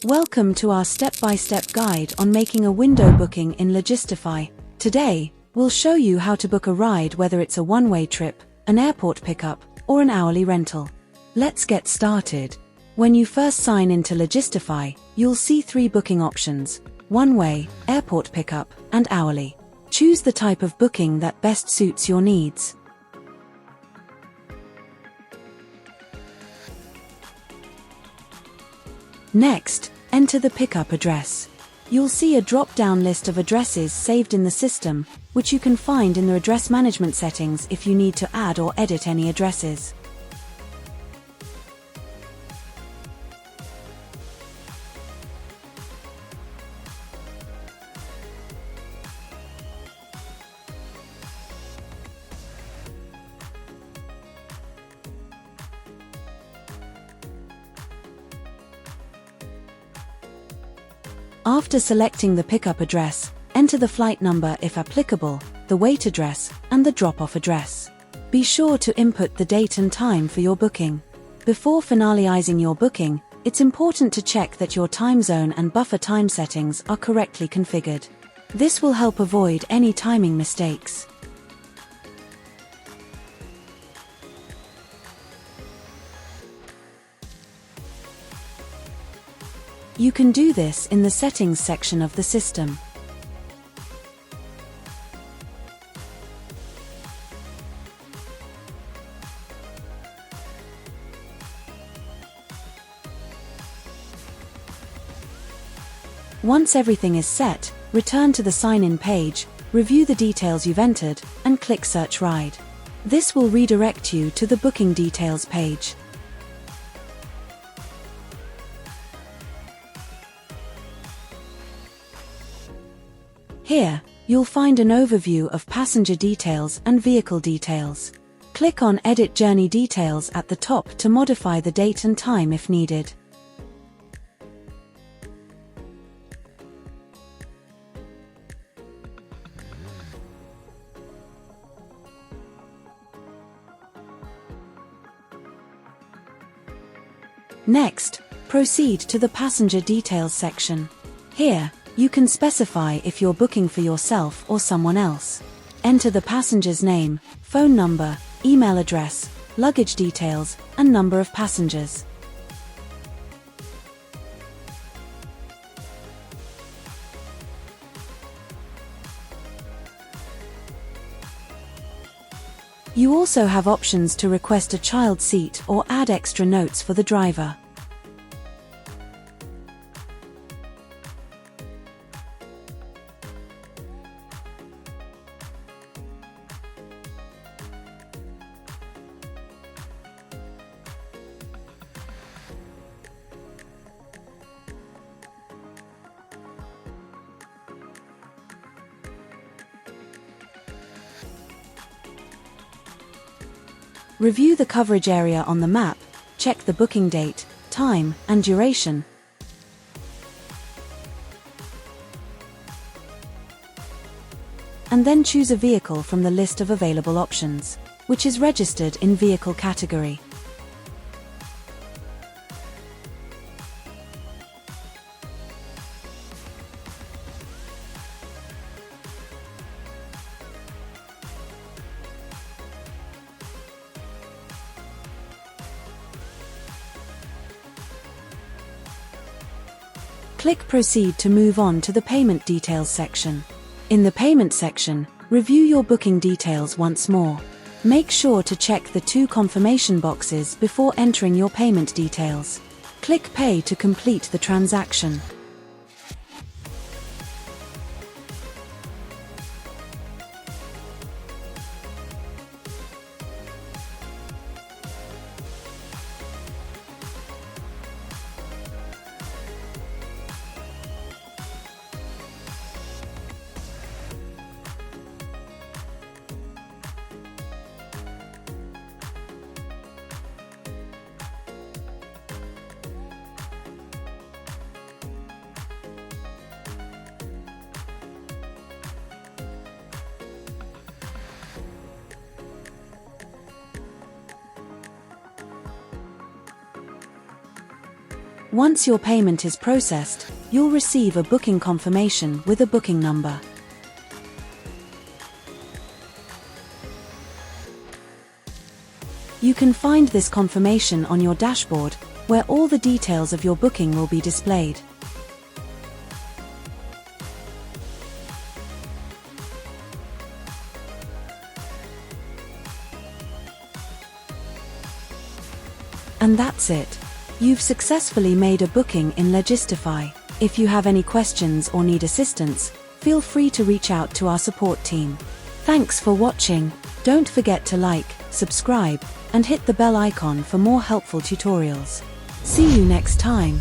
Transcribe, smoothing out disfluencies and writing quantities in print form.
Welcome to our step-by-step guide on making a window booking in Logistify. Today, we'll show you how to book a ride, whether it's a one-way trip, an airport pickup, or an hourly rental. Let's get started. When you first sign into Logistify, you'll see 3 booking options: one-way, airport pickup, and hourly. Choose the type of booking that best suits your needs. Next, enter the pickup address. You'll see a drop-down list of addresses saved in the system, which you can find in the address management settings if you need to add or edit any addresses. After selecting the pickup address, enter the flight number if applicable, the wait address, and the drop-off address. Be sure to input the date and time for your booking. Before finalizing your booking, it's important to check that your time zone and buffer time settings are correctly configured. This will help avoid any timing mistakes. You can do this in the settings section of the system. Once everything is set, return to the sign-in page, review the details you've entered, and click Search Ride. This will redirect you to the booking details page. Here, you'll find an overview of passenger details and vehicle details. Click on Edit Journey Details at the top to modify the date and time if needed. Next, proceed to the Passenger Details section. Here, you can specify if you're booking for yourself or someone else. Enter the passenger's name, phone number, email address, luggage details, and number of passengers. You also have options to request a child seat or add extra notes for the driver. Review the coverage area on the map, check the booking date, time, and duration. And then choose a vehicle from the list of available options, which is registered in vehicle category. Click Proceed to move on to the Payment Details section. In the Payment section, review your booking details once more. Make sure to check the 2 confirmation boxes before entering your payment details. Click Pay to complete the transaction. Once your payment is processed, you'll receive a booking confirmation with a booking number. You can find this confirmation on your dashboard, where all the details of your booking will be displayed. And that's it. You've successfully made a booking in Logistifie. If you have any questions or need assistance, feel free to reach out to our support team. Thanks for watching. Don't forget to like, subscribe, and hit the bell icon for more helpful tutorials. See you next time.